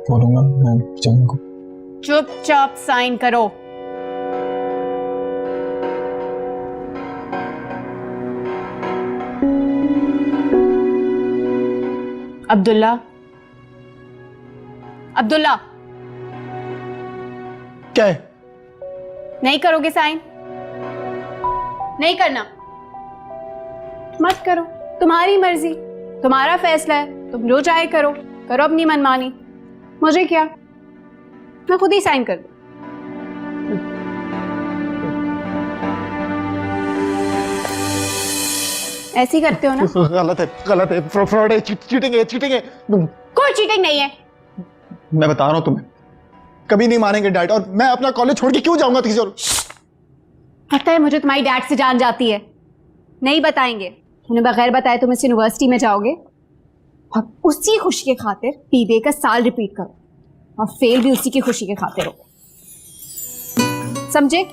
बोलूंगा मैं जमीन को। चुपचाप साइन करो। अब्दुल्ला, अब्दुल्ला, क्या है? नहीं करोगे साइन? नहीं करना? मत करो, तुम्हारी मर्जी, तुम्हारा फैसला है, तुम जो चाहे करो, करो अपनी मनमानी। मुझे क्या, मैं खुद ही साइन कर दूं। ऐसे ही करते हो ना? गलत है, फ्रॉड है, चीटिंग है। कोई चीटिंग नहीं है। मैं बता रहा हूं तुम्हें, कभी नहीं मानेंगे डैड, और मैं अपना कॉलेज छोड़ के क्यों जाऊंगा किसी और। पता है मुझे तुम्हारी डैड से जान जाती है। नहीं बताएंगे, उन्हें बगैर बताए तुम इस यूनिवर्सिटी में जाओगे और उसी खुशी के खातिर बीबीए का साल रिपीट करो और फेल भी उसी की खुशी के खातिर हो, समझे?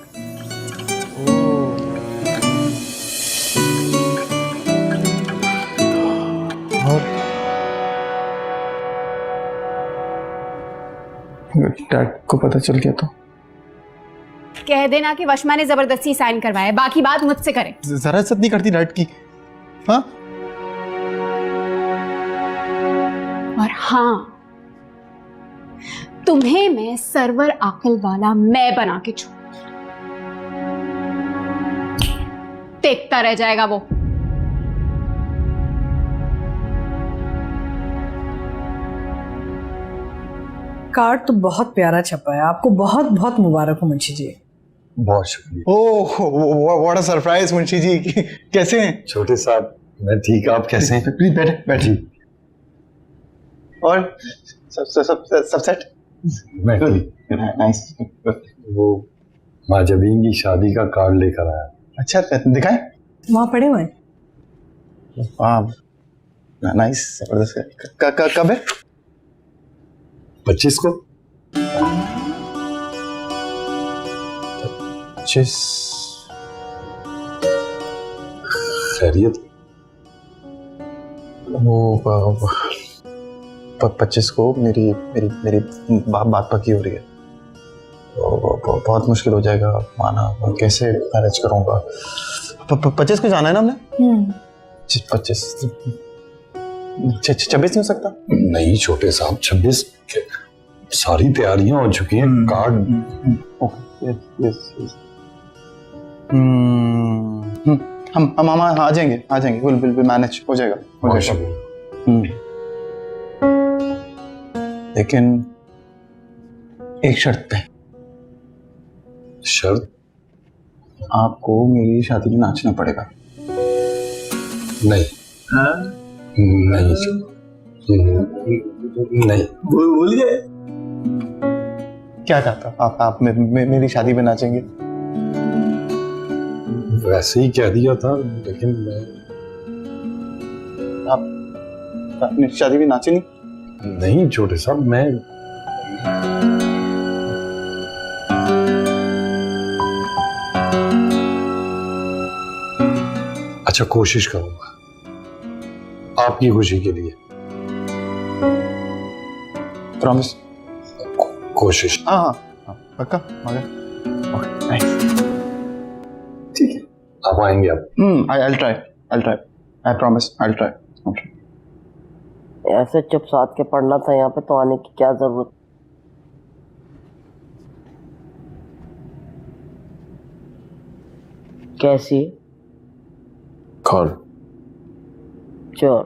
डैड को पता चल गया तो कह देना कि वशमा ने जबरदस्ती साइन करवाया, बाकी बात मुझसे करें। जरा इज्जत नहीं करती डैड की। हाँ और हाँ, तुम्हें मैं सर्वर आकल वाला मैं बना के छोड़, देखता रह जाएगा वो। कार्ड तो बहुत प्यारा छपा है, आपको बहुत बहुत मुबारक हो मुंशी जी। बहुत शुक्रिया। Oh what a surprise Munshi ji. कैसे हैं? छोटे साहब मैं ठीक, आप कैसे हैं? प्लीज बैठिए। और सब सेट? मैं ठीक। नाइस। वो माजबीन की शादी का कार्ड लेकर आया। अच्छा दिखाएं। वहां पड़े हुए हैं। वाह नाइस, जबरदस्त। कब है? 25 को। 25 खैरियत? वो 25 को मेरी मेरी मेरी बात पक्की हो रही है। बहुत मुश्किल हो जाएगा माना, कैसे मैनेज करूंगा। 25 को जाना है ना हमने? 25 26 नहीं हो सकता? नहीं छोटे साहब, 26 सारी तैयारियां हो चुकी हैं। कार्ड हम आ जाएंगे। विल मैनेज हो जाएगा। लेकिन एक शर्त पे। शर्त? आपको मेरी शादी में नाचना पड़ेगा। नहीं। नहीं भूल गए क्या चाहता? आप मेरी शादी में नाचेंगे? वैसे ही कह दिया था, लेकिन मैं आप अपनी शादी में नाचे नहीं? नहीं छोटे साहब, मैं अच्छा कोशिश करूंगा आपकी खुशी के लिए। प्रॉमिस? कोशिश। हाँ पक्का मगर। ओके नाइस, ठीक है। आप आएंगे अब? I'll try I promise I'll try। ऐसे चुप साथ के पढ़ना था, यहाँ पे तो आने की क्या जरूरत। कैसी? कौन? चल,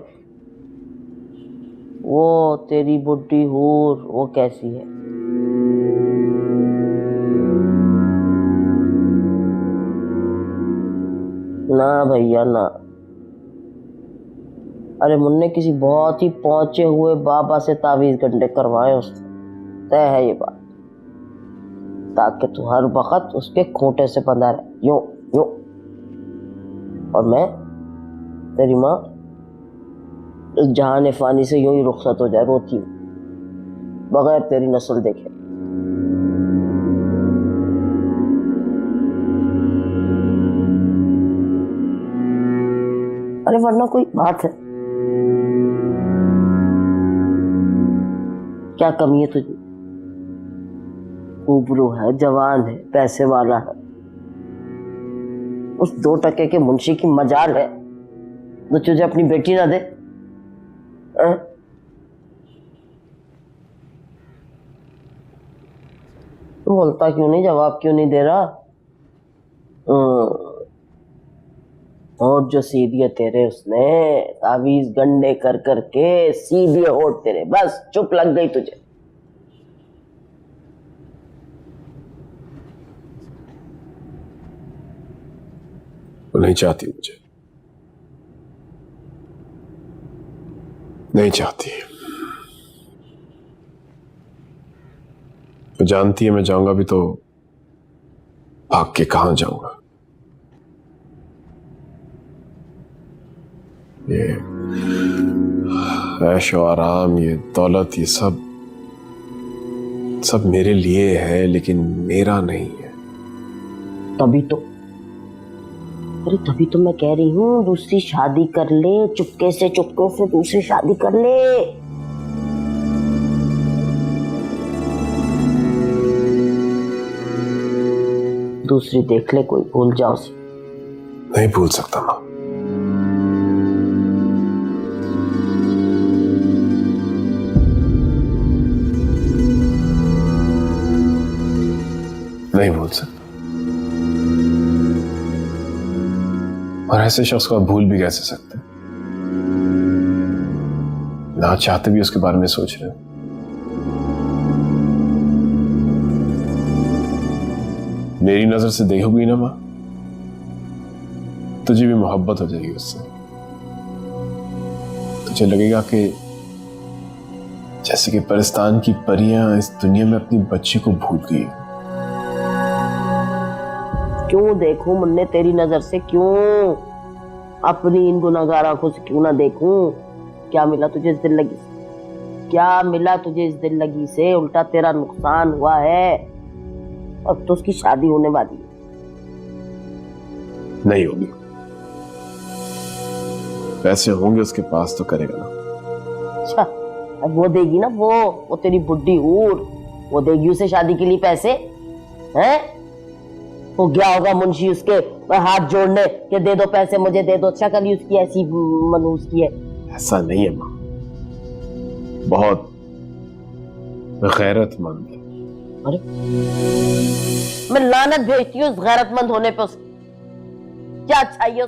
वो तेरी बुड्ढी हूर, वो कैसी है? ना भैया ना। अरे मुन्ने किसी बहुत ही पहुंचे हुए बाबा से तावीज गंडे करवाए उसने, तय है ये बात, ताकि तू हर वक्त उसके खूंटे से बंधा रहे, यूं यूं। और मैं तेरी माँ इस जहान फानी से यूं ही रुखसत हो जाए रोती हूँ, बगैर तेरी नस्ल देखे। अरे वरना कोई बात है? क्या कमी है तुझे? उबरू है, जवान है, पैसे वाला है, उस 2 टके के मुंशी की मजाल है तो तुझे अपनी बेटी ना दे? तू बोलता क्यों नहीं, जवाब क्यों नहीं दे रहा? होठ जो सी दिए तेरे उसने, तावीज गंडे कर करके सी दिए होठ तेरे, बस चुप लग गई तुझे। वो नहीं चाहती, मुझे नहीं चाहती। वो जानती है मैं जाऊंगा भी तो भाग के कहां जाऊंगा। ये ऐश और आराम, ये दौलत, ये सब मेरे लिए है, लेकिन मेरा नहीं है। तभी तो, अरे तभी तो मैं कह रही हूँ दूसरी शादी कर ले, चुपके से दूसरी शादी कर ले। दूसरी देख ले कोई, भूल जाओ उसे। नहीं भूल सकता मां। नहीं भूल सकता। और ऐसे शख्स को आप भूल भी कैसे सकते हैं? ना चाहते भी उसके बारे में सोच रहे हो। मेरी नजर से देखोगी ना मां, तुझे भी मोहब्बत हो जाएगी उससे। तुझे लगेगा कि जैसे कि परिस्तान की परियां इस दुनिया में अपनी बच्ची को भूल गई। क्यों देखूं मुन्ने तेरी नजर से, क्यों अपनी इन गुनाहगार आंखों से क्यों ना देखूं? क्या मिला तुझे इस जिंदगी से? क्या मिला तुझे इस जिंदगी से? उल्टा तेरा नुकसान हुआ है। अब तो उसकी शादी होने वाली है। नहीं होगी। पैसे होंगे उसके पास तो करेगा ना। अच्छा, अब वो देगी ना, वो तेरी बुड्ढी हूर, वो देगी उसे शादी के लिए पैसे? हैं? वो गया होगा मुंशी उसके हाथ जोड़ने कि दे दो पैसे, मुझे दे दो। शक्ल उसकी ऐसी मनूस की है। ऐसा नहीं है मां, बहुत गैरतमंद है। अरे मैं लानत भेजती हूँ उस गैरतमंद होने पे। उस क्या चाहिए?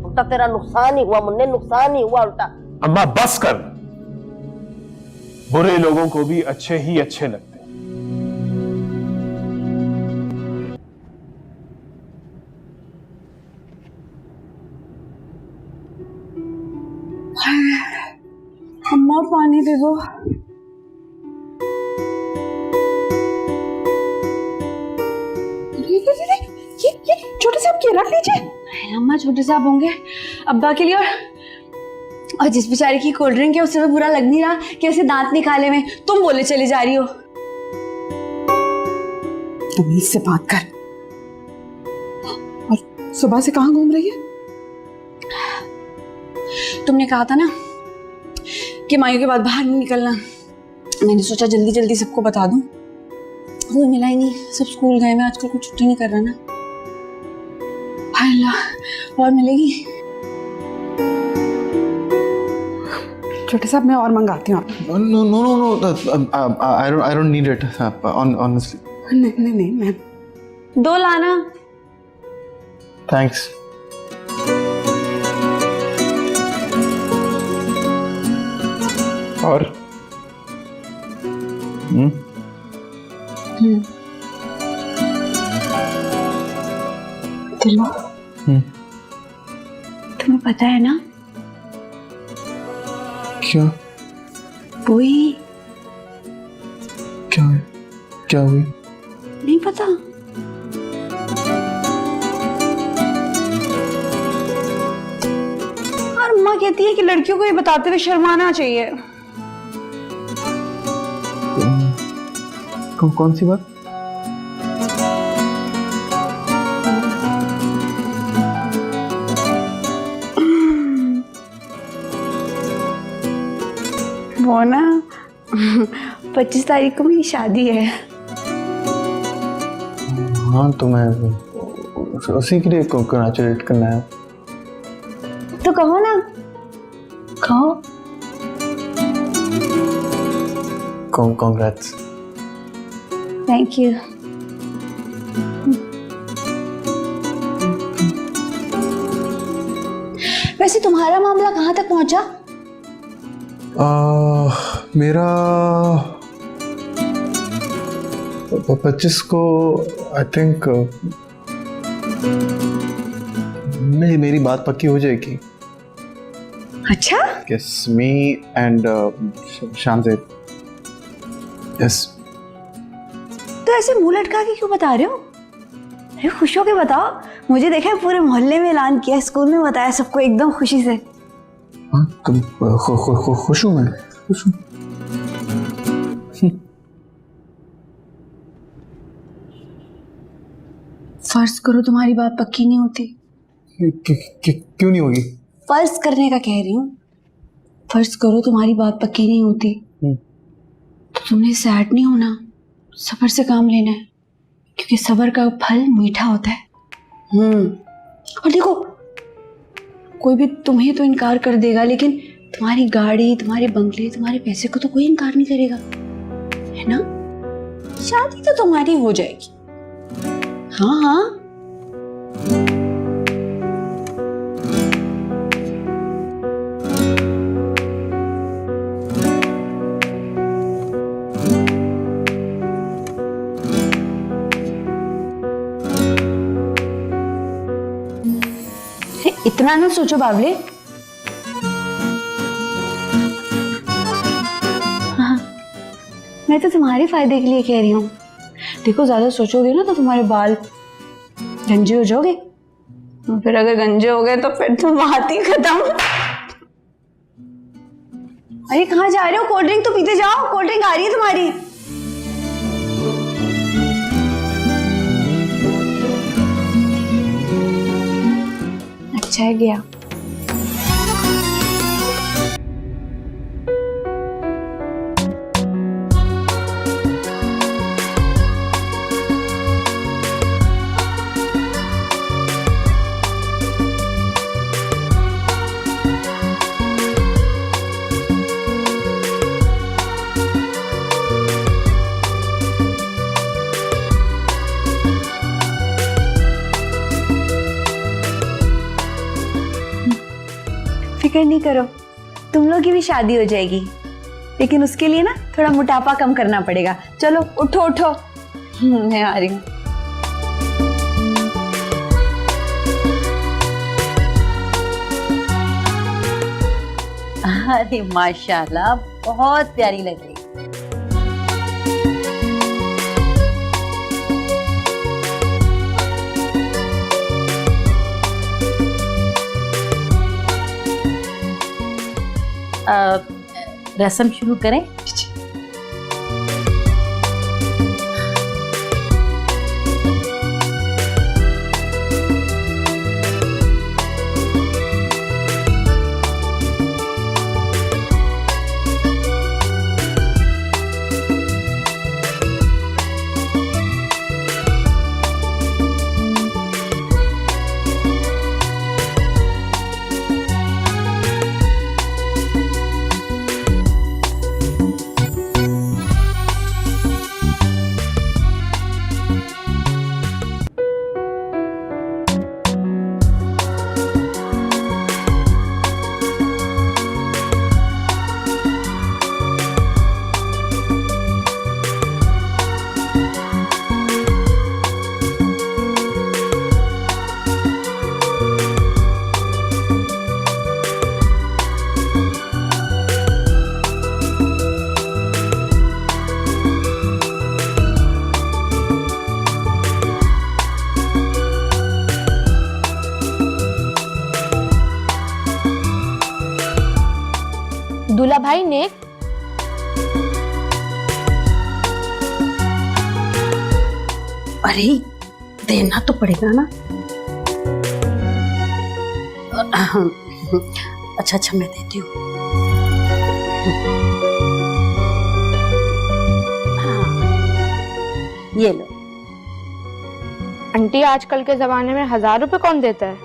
उल्टा तेरा नुकसान ही हुआ मुन्ने, नुकसान ही हुआ उल्टा। अम्मा बस कर। बुरे लोगों को भी अच्छे ही अच्छे लगते हैं। अम्मा पानी दे दो। ये छोटे साहब के रख लीजिए। अम्मा छोटे साहब होंगे अब्बा के लिए, और जिस बेचारे की कोल्ड ड्रिंक है उसे तो बुरा लग नहीं रहा कि ऐसे दांत निकाले में तुम बोले चली जा रही हो। तमीज से बात कर। और सुबह से कहाँ घूम रही है? तुमने कहा था ना कि मायू के बाद बाहर नहीं निकलना, मैंने सोचा जल्दी जल्दी सबको बता दूं। वो मिला ही नहीं, सब स्कूल गए। मैं आजकल कुछ छुट्टी नहीं कर रहा ना। हाय अल्लाह, और मिलेगी? छोटे साहब मैं और मंगाती हूँ। No. I don't need it. Honestly. नहीं मैम। 2 लाना। Thanks. और तुम्हें पता है ना? क्या वही क्या हुई? नहीं पता? और माँ कहती है कि लड़कियों को ये बताते हुए शर्माना चाहिए। कौन सी बात? वो ना 25 तारीख को मेरी शादी है। हाँ तो मैं उसी के लिए कंग्रेचुलेट करना है। तो कहो ना, कहो। कांग्रेट्स। Thank you. वैसे तुम्हारा मामला कहाँ तक पहुंचा? मेरा 25 को आई थिंक मेरी बात पक्की हो जाएगी। अच्छा, यस, मी एंड शानजेब। यस। तो ऐसे मुंह लटका के क्यों बता रहे हो? अरे खुश होके बताओ। मुझे देखा है पूरे मोहल्ले में ऐलान किया, स्कूल में बताया सबको एकदम खुशी से। हाँ तुम खुश हूँ, मैं खुश हूँ। फर्ज करो तुम्हारी बात पक्की नहीं होती। क्यों नहीं होगी? फर्ज करने का कह रही हूँ। फर्ज करो तुम्हारी बात पक्की नहीं होती तो तुमने सैड नहीं होना, सब्र से काम लेना है, क्योंकि सब्र का फल मीठा होता है। और देखो, कोई भी तुम्हें तो इनकार कर देगा, लेकिन तुम्हारी गाड़ी, तुम्हारे बंगले, तुम्हारे पैसे को तो कोई इनकार नहीं करेगा, है ना? शादी तो तुम्हारी हो जाएगी। हाँ हाँ। इतना ना सोचो बाबले। हाँ, मैं तो तुम्हारे फायदे के लिए कह रही हूँ। देखो, ज्यादा सोचोगे ना तो तुम्हारे बाल गंजे हो जाओगे, और फिर अगर गंजे हो गए तो फिर तुम बात ही खत्म। अरे कहाँ जा रहे हो? कोल्ड ड्रिंक तो पीते जाओ, कोल्ड ड्रिंक आ रही है तुम्हारी। अच्छा है गया। फिक्र नहीं करो, तुम लोग की भी शादी हो जाएगी, लेकिन उसके लिए ना थोड़ा मोटापा कम करना पड़ेगा। चलो उठो उठो, मैं आ रही हूँ। अरे माशाल्लाह, बहुत प्यारी लग रही। रस्म शुरू करें? दूल्हा भाई ने अरे देना तो पड़ेगा ना। अच्छा अच्छा, मैं देती हूँ। ये लो। आंटी आजकल के जमाने में 1000 रुपए कौन देता है?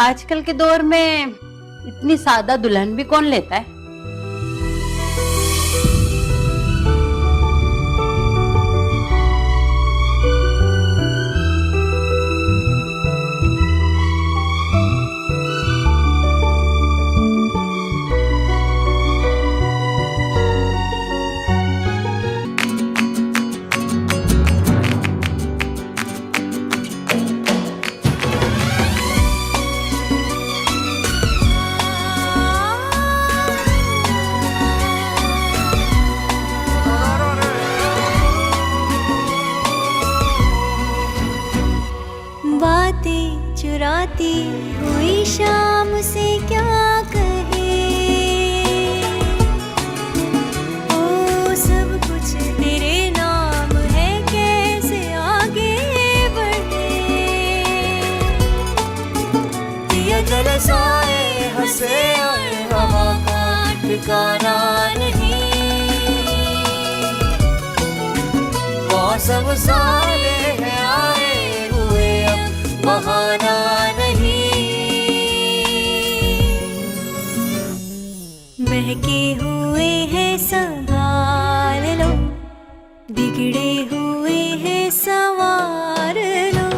आजकल के दौर में इतनी सादा दुल्हन भी कौन लेता है। बातें चुराती हुई शाम से क्या कहे, ओ सब कुछ तेरे नाम है, कैसे आगे बढ़े। दिया जलसाए हंसे और हवा का ठिकाना नहीं, मौसम सारे हैं आए हुए अब बहाना नहीं। बहके हुए हैं संभाल लो, बिगड़े हुए हैं संवार लो,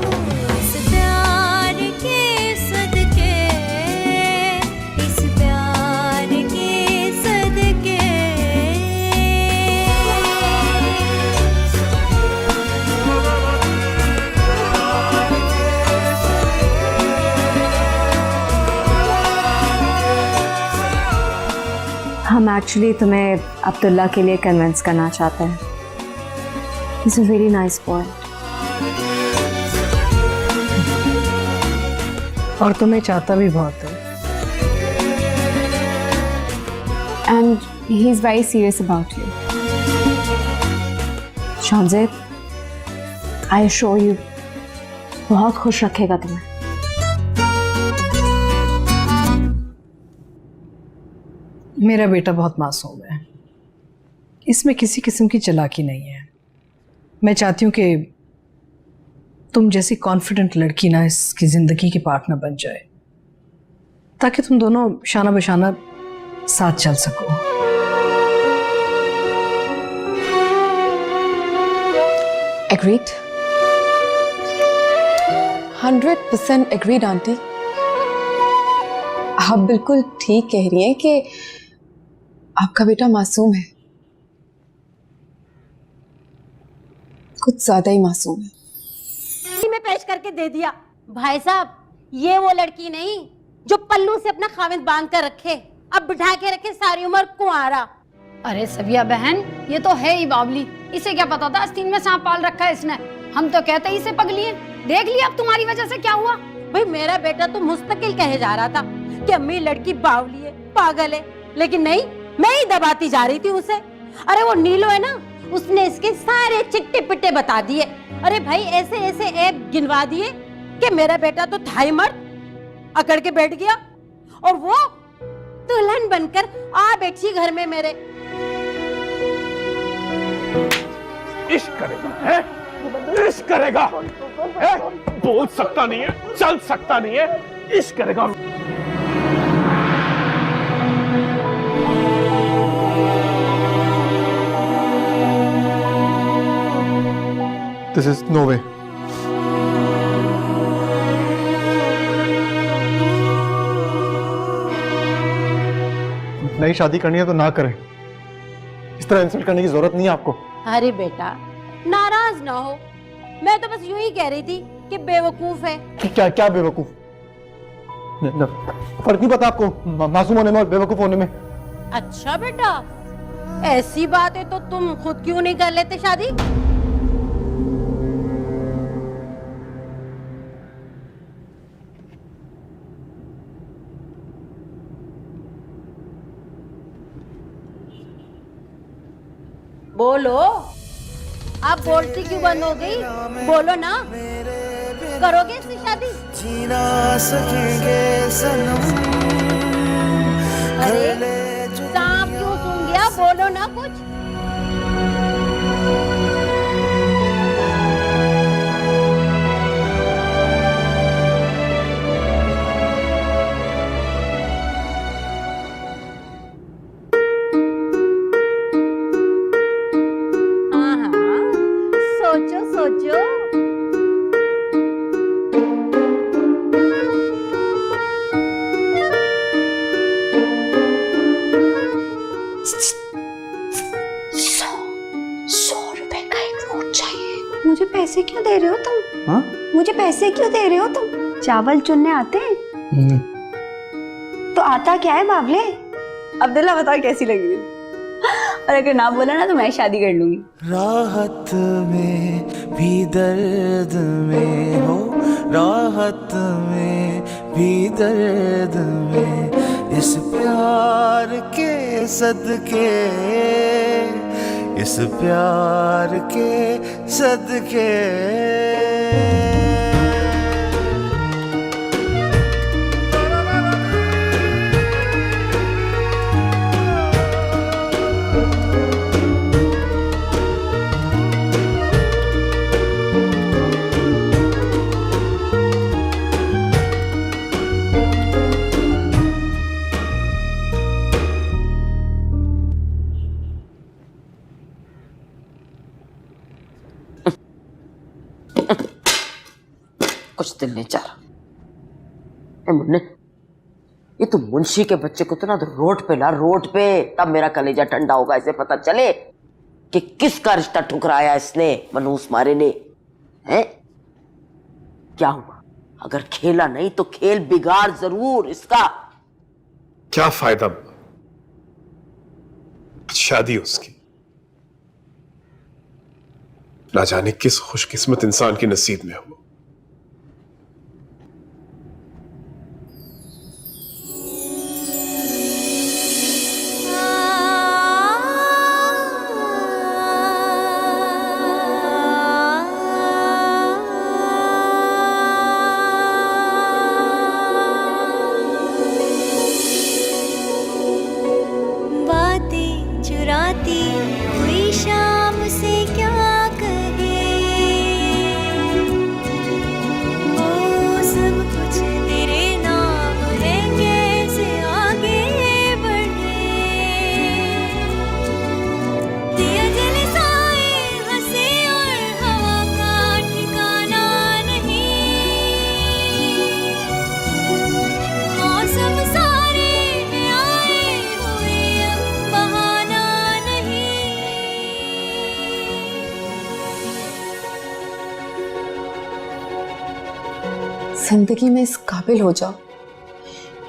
इस प्यार के सदके, इस प्यार के सदके। हम एक्चुअली तुम्हें अब्दुल्ला के लिए कन्विंस करना चाहते हैं। He's a very nice boy. और तुम्हें चाहता भी बहुत है। And he's very serious about you. शामज़ेद, I assure you, बहुत खुश रखेगा तुम्हें। मेरा बेटा बहुत मासूम है, इसमें किसी किस्म की चालाकी नहीं है। मैं चाहती हूँ कि तुम जैसी कॉन्फिडेंट लड़की ना इसकी ज़िंदगी की पार्टनर बन जाए, ताकि तुम दोनों शाना बशाना साथ चल सको। Agreed. 100% agreed, aunty. आप बिल्कुल ठीक कह रही हैं कि आपका बेटा मासूम है, कुछ ज्यादा ही मासूम है। में पेश करके दे दिया। भाई साहब, ये वो लड़की नहीं जो पल्लू से अपना खाविंद बांध कर रखे, अब बिठा के रखे सारी उम्र कुंवारा। अरे सबिया बहन, ये तो है ही बावली। इसे क्या पता था आस्तीन में सांप पाल रखा है इसने। हम तो कहते ही इसे पगली है। देख लिया अब तुम्हारी वजह से क्या हुआ। भाई मेरा बेटा तो मुस्तकिल कहे जा रहा था कि अम्मी लड़की बावली है, पागल है, लेकिन नहीं, मैं ही दबाती जा रही थी उसे। अरे वो नीलो है ना, उसने इसके सारे चिट्टे पिट्टे बता दिए। अरे भाई ऐसे ऐसे ऐप गिनवा दिए कि मेरा बेटा तो था ही मर्द, अकड़ के बैठ गया और वो दुल्हन बनकर आ बैठी घर में मेरे। इश्क करेगा है? इश्क करेगा है? बोल सकता नहीं है, चल सकता नहीं है, इश्क करेगा। This is no way. नई शादी करनी है तो ना करें। इस तरह इंसल्ट करने की जरूरत नहीं है आपको। अरे बेटा नाराज ना हो, मैं तो बस यूं ही कह रही थी कि बेवकूफ है। क्या क्या बेवकूफ? फर्क नहीं पता आपको मासूम होने में और बेवकूफ होने में? अच्छा बेटा, ऐसी बात है तो तुम खुद क्यों नहीं कर लेते शादी? बोलो, आप बोलती क्यों बंद हो गई? बोलो ना, करोगे इससे शादी? जीना सकेंगे सनम। अरे सांप क्यों सूंघ गया? बोलो ना कुछ। सोचो। मुझे पैसे क्यों दे रहे हो तुम? हाँ? मुझे पैसे क्यों दे रहे हो तुम? चावल चुनने आते हैं? तो आता क्या है बाबले? अब्दुल्ला बताओ कैसी लगी? और अगर ना बोला ना तो मैं शादी कर लूंगी। राहत में भी दर्द में हो, राहत में भी दर्द में, इस प्यार के सदके, इस प्यार के सदके। कुछ दिल नहीं चाह रहा। मुन्ने, ये तो मुंशी के बच्चे को तो ना रोड पे ला, रोड पे, तब मेरा कलेजा ठंडा होगा। इसे पता चले कि किसका रिश्ता ठुकराया इसने, मनूस मारे ने। हैं? क्या हुआ? अगर खेला नहीं तो खेल बिगाड़ जरूर इसका। क्या फायदा? शादी उसकी, ना जाने किस खुशकिस्मत इंसान की नसीब में हो। चुराती हुई शाम से क्या कहे, ओ सब कुछ तेरे नाम है, कैसे आगे बढ़े। दिया जले साए हंसे और हवा का ठिकाना नहीं, मौसम सारे आए हुए अब बहाना नहीं। जिंदगी में इस काबिल हो जाओ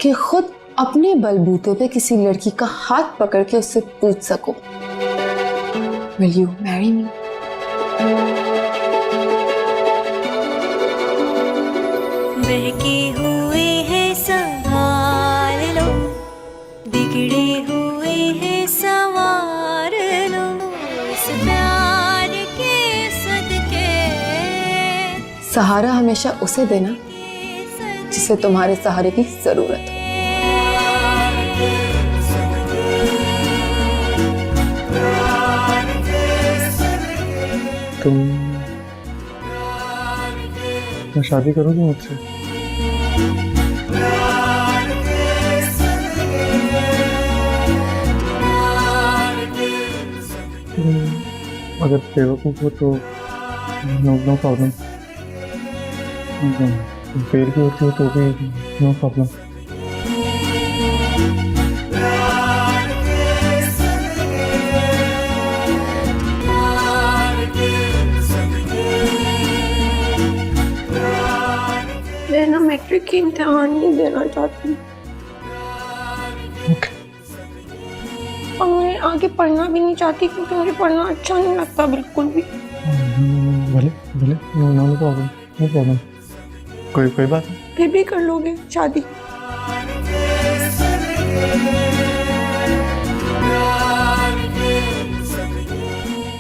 कि खुद अपने बलबूते पे किसी लड़की का हाथ पकड़ के उससे पूछ सको, विल यू मैरी मी? बहके हुए हैं संभाल लो, बिगड़े हुए हैं संवार लो, इस प्यार के सदके। सहारा हमेशा उसे देना जिसे तुम्हारे सहारे की जरूरत हो। तुम शादी करोगी मुझसे? अगर बेवकूफ हो तो नो प्रॉब्लम, फेल की होती हो तो भी नो प्रॉब्लम। मैं ना मैट्रिक की इम्तिहान नहीं देना चाहती। ओके। और मैं आगे पढ़ना भी नहीं चाहती क्योंकि मुझे पढ़ना अच्छा नहीं लगता बिल्कुल भी। भले भले, नो प्रॉब्लम, नो प्रॉब्लम, कोई बात नहीं। फिर भी कर लोगे शादी?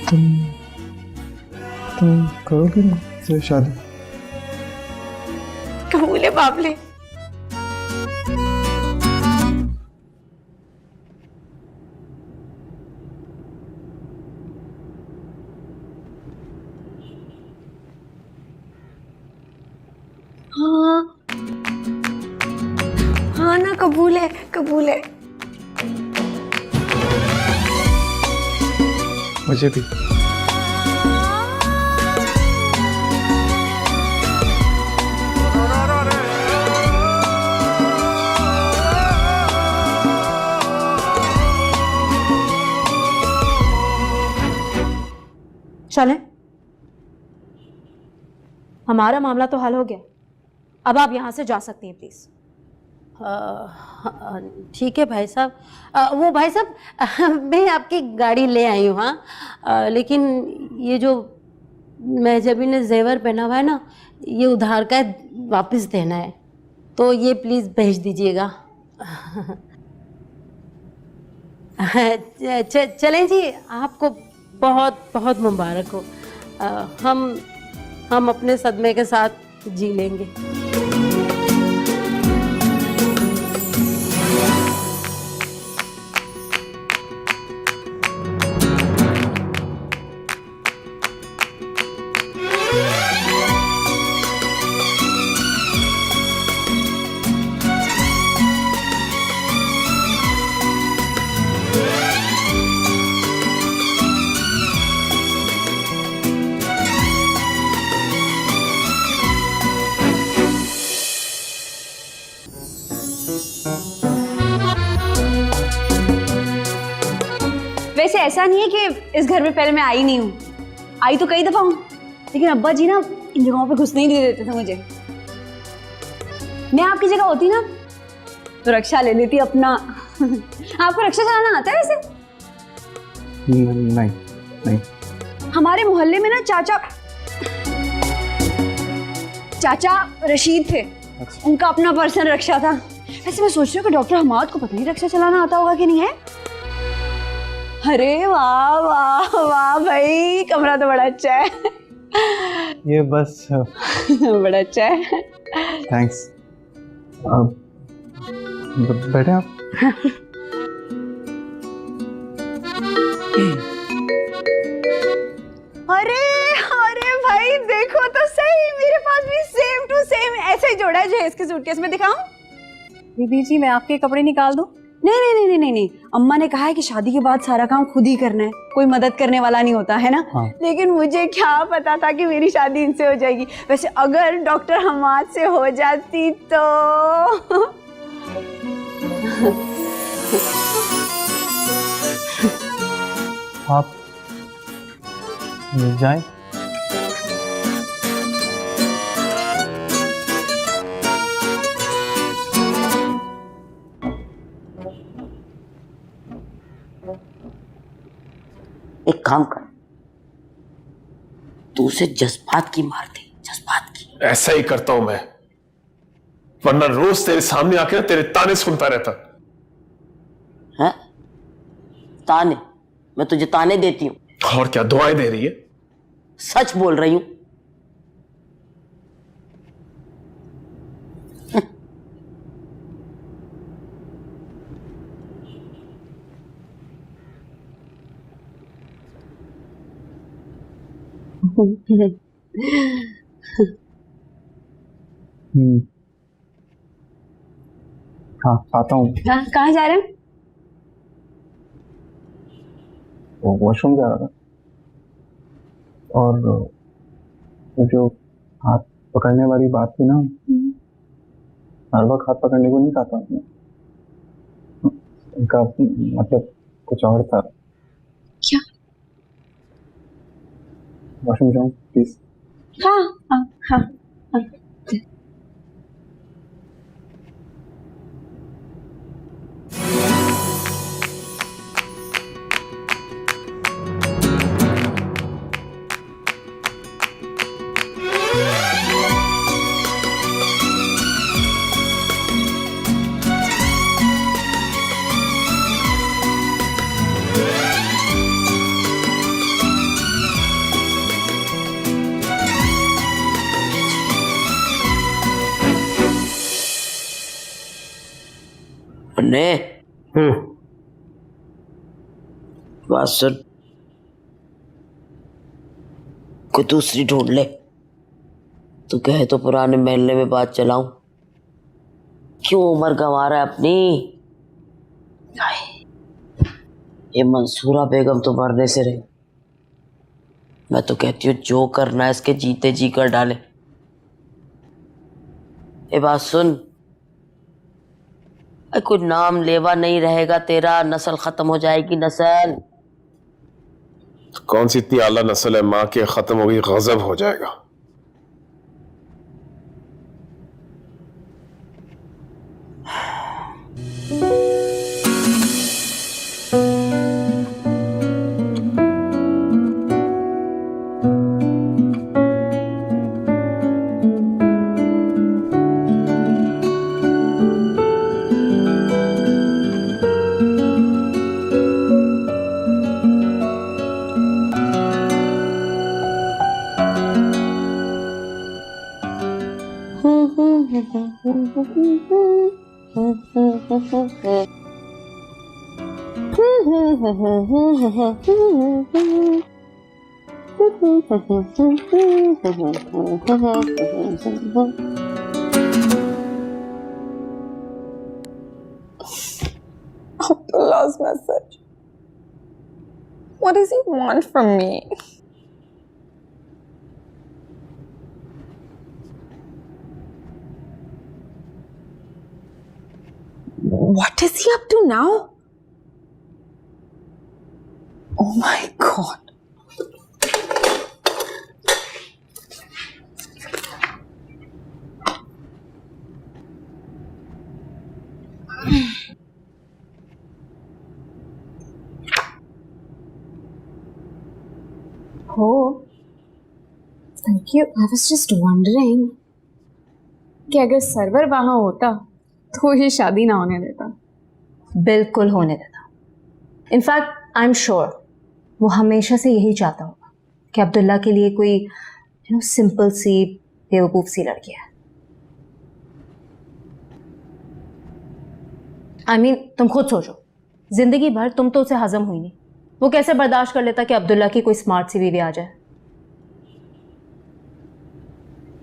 तुम करोगे मुझसे शादी? कबूल है बाबले। हाँ ना, कबूल है, कबूल है। मुझे भी। चलें? हमारा मामला तो हल हो गया, अब आप यहाँ से जा सकती हैं प्लीज। ठीक है भाई साहब। वो भाई साहब मैं आपकी गाड़ी ले आई हूँ। हाँ, लेकिन ये जो मेहजबी ने जेवर पहना हुआ है ना, ये उधार का है, वापस देना है, तो ये प्लीज भेज दीजिएगा। चलें जी, आपको बहुत बहुत मुबारक हो। हम अपने सदमे के साथ जी लेंगे। वैसे ऐसा नहीं है कि इस घर में पहले मैं आई नहीं हूँ, आई तो कई दफा हूँ, लेकिन अब्बा जी ना इन जगहों पे घुसने ही नहीं देते थे मुझे। मैं आपकी जगह होती ना तो रक्षा ले लेती अपना। आपको रक्षा चलाना आता है वैसे? नहीं नहीं। हमारे मोहल्ले में ना चाचा रशीद थे, उनका अपना पर्सनल रक्षा था। वैसे मैं सोच रही हूँ कि डॉक्टर हमाद को पता नहीं रक्षा चलाना आता होगा कि नहीं है। अरे वाह वाह वाह भाई, कमरा तो बड़ा अच्छा है। ये बस बड़ा अच्छा है। थैंक्स। बैठे आप। अरे अरे भाई देखो तो सही, मेरे पास भी सेम टू सेम ऐसे ही जोड़ा है जो इसके सूटकेस में। दिखाऊं? दीदी जी, मैं आपके कपड़े निकाल दूं? नहीं नहीं नहीं नहीं नहीं, अम्मा ने कहा है कि शादी के बाद सारा काम खुद ही करना है, कोई मदद करने वाला नहीं होता है ना। हाँ। लेकिन मुझे क्या पता था कि मेरी शादी इनसे हो जाएगी। वैसे अगर डॉक्टर हमाद से हो जाती तो आप जाएं। एक काम कर, तू उसे जज्बात की मार दे, जज्बात की। ऐसा ही करता हूं मैं, वरना रोज तेरे सामने आके तेरे ताने सुनता रहता है। ताने? मैं तुझे ताने देती हूँ? और क्या दुआएं दे रही है? सच बोल रही हूँ। हाँ आता हूँ। हाँ, कहाँ जा रहे हैं? वॉशरूम जा रहा था, और जो हाथ पकड़ने वाली बात थी ना, हर वक्त हाथ पकड़ने को नहीं चाहता मैं। उनका मतलब कुछ और था। क्या? वॉशरूम जाऊँ प्लीज? हाँ हाँ हाँ हाँ। ने बात सुन, कोई दूसरी ढूंढ ले। तू कहे तो पुराने महल्ले में बात चलाऊं। क्यों उम्र गंवा रहा है अपनी? ये मंसूरा बेगम तो मरने से रही। मैं तो कहती हूँ जो करना है इसके जीते जी कर डाले। ये बात सुन, कोई नाम लेवा नहीं रहेगा तेरा, नस्ल खत्म हो जाएगी, नस्ल। कौन सी इतनी आला नस्ल है, माँ के खत्म हो गई गजब हो जाएगा। Abdullah's message. What does he want from me? What is he up to now? Oh my God. Oh, thank you. I was just wondering कि अगर सर्वर वहां होता तो ये शादी ना होने देता। बिल्कुल होने देता। इनफैक्ट आई एम श्योर वो हमेशा से यही चाहता होगा कि अब्दुल्ला के लिए कोई सिंपल सी बेवकूफ सी लड़की है। आई मीन तुम खुद सोचो, जिंदगी भर तुम तो उसे हजम हुई नहीं, वो कैसे बर्दाश्त कर लेता कि अब्दुल्ला की कोई स्मार्ट सी बीवी आ जाए।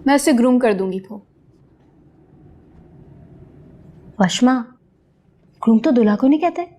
मैं उसे ग्रूम कर दूंगी। तो वशमा, ग्रूम तो दूल्हा को नहीं कहते।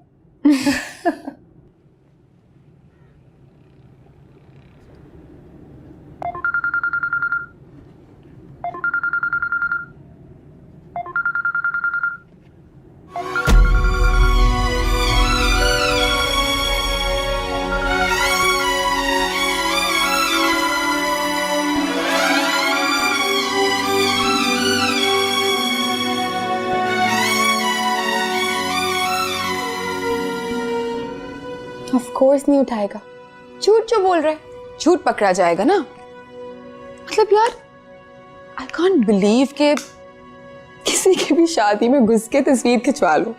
ऑफ कोर्स नहीं उठाएगा। झूठ जो बोल रहा है, झूठ पकड़ा जाएगा ना। मतलब यार, आई कांट बिलीव के किसी की भी शादी में घुस के तस्वीर खिंचवा लो।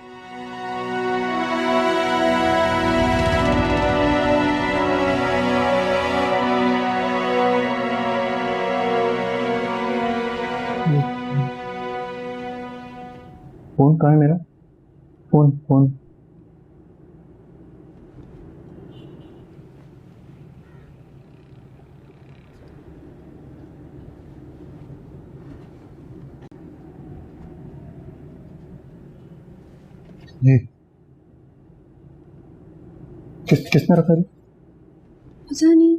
फोन कहाँ है मेरा? फोन ये किसने रखा है? पता नहीं।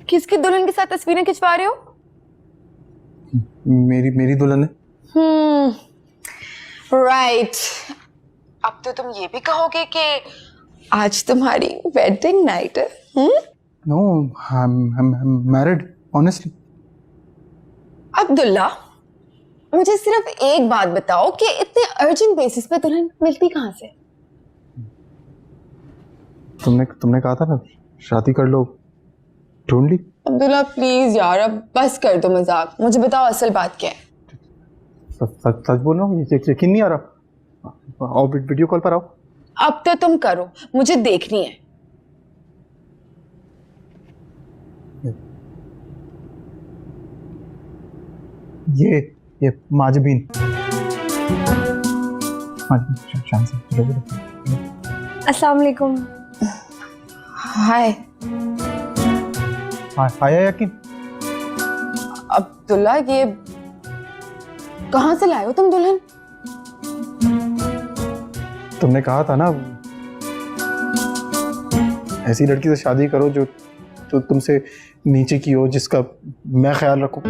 किसकी दुल्हन के साथ तस्वीरें खिंचवा रहे हो? मेरी दुल्हन है। राइट। अब तो तुम ये भी कहोगे कि आज तुम्हारी वेडिंग नाइट है। No, I am married, honestly. Abdullah, मुझे सिर्फ एक बात बताओ कि इतने अर्जेंट बेसिस पे दुल्हन मिलती कहाँ से? तुमने कहा था ना शादी कर लो, ढूंढ ली। अब्दुल्ला प्लीज यार, अब बस कर दो मजाक, मुझे बताओ असल बात क्या है। सच बोल रहा हूँ, यकीन नहीं आ रहा। आओ वीडियो कॉल पर आओ। अब तो तुम करो, मुझे देखनी है। ये माजबीन। शाम से अस्सलाम वालेकुम। हाय। आया यकीन? अब्दुल्ला, ये कहाँ से लाए हो तुम दुल्हन? तुमने कहा था ना ऐसी लड़की से शादी करो जो तुमसे नीचे की हो, जिसका मैं ख्याल रखूं।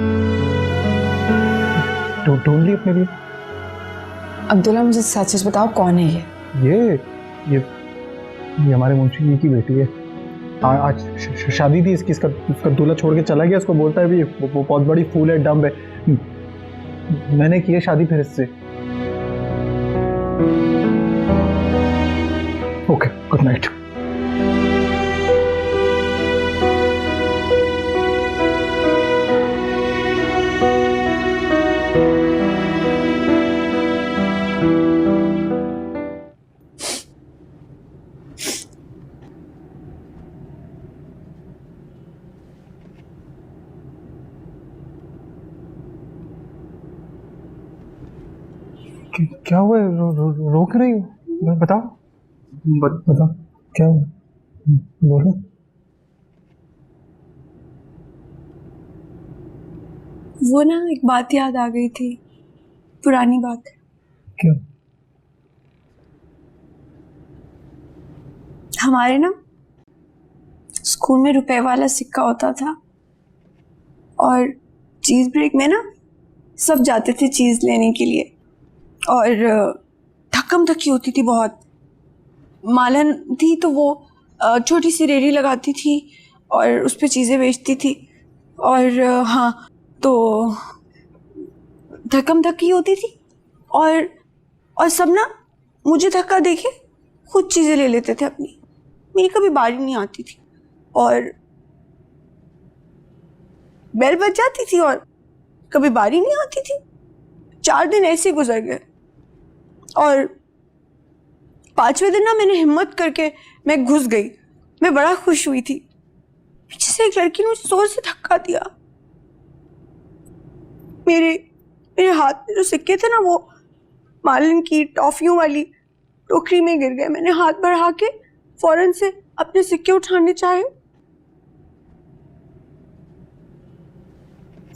ढूंढ ली अपने लिए। अब्दुल्ला मुझे सच सच बताओ, कौन है ये हमारे मुंशी जी की बेटी है। आज शादी थी इसकी, इसका दूल्हा छोड़ के चला गया। इसको बोलता है भी वो बहुत बड़ी फूल है, डम्ब है। मैंने की है शादी फिर इससे। Okay, good night. क्या हुआ? रोक रही हो? बताओ बताओ क्या हुआ, बोलो। वो ना एक बात याद आ गई थी, पुरानी बात। क्या? हमारे ना स्कूल में रुपए वाला सिक्का होता था और चीज ब्रेक में ना सब जाते थे चीज लेने के लिए, और धक्कम धक्की होती थी बहुत। मालन थी तो वो छोटी सी रेहड़ी लगाती थी और उस पर चीज़ें बेचती थी। और हाँ, तो धक्कम धक्की होती थी और सब ना मुझे धक्का देके खुद चीज़ें ले लेते थे अपनी। मेरी कभी बारी नहीं आती थी और बेल बज जाती थी और कभी बारी नहीं आती थी। 4 दिन ऐसे गुजर गए और 5वें दिन ना मैंने हिम्मत करके मैं घुस गई। मैं बड़ा खुश हुई थी। पीछे से एक लड़की ने मुझे जोर से धक्का दिया। मेरे हाथ में जो सिक्के थे ना वो मालन की टॉफियों वाली टोकरी में गिर गए। मैंने हाथ बढ़ा के फौरन से अपने सिक्के उठाने चाहे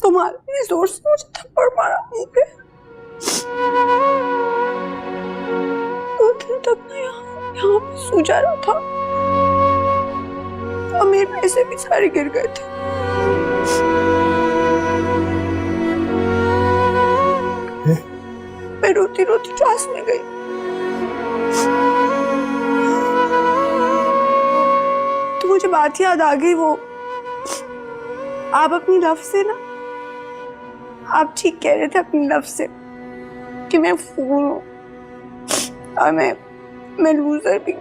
तो मालन ने जोर से मुझे थप्पड़ मारा मुंह पे। 2 दिन तक मैं यहाँ पे सो जा रहा था और मेरे पैसे भी सारे गिर गए थे। मैं रोती रोती क्लास में गई। तो मुझे बात याद आ गई, वो आप अपनी लव से ना, आप ठीक कह रहे थे अपनी लव से कि मैं फूल हूँ और मैं लूजर भी।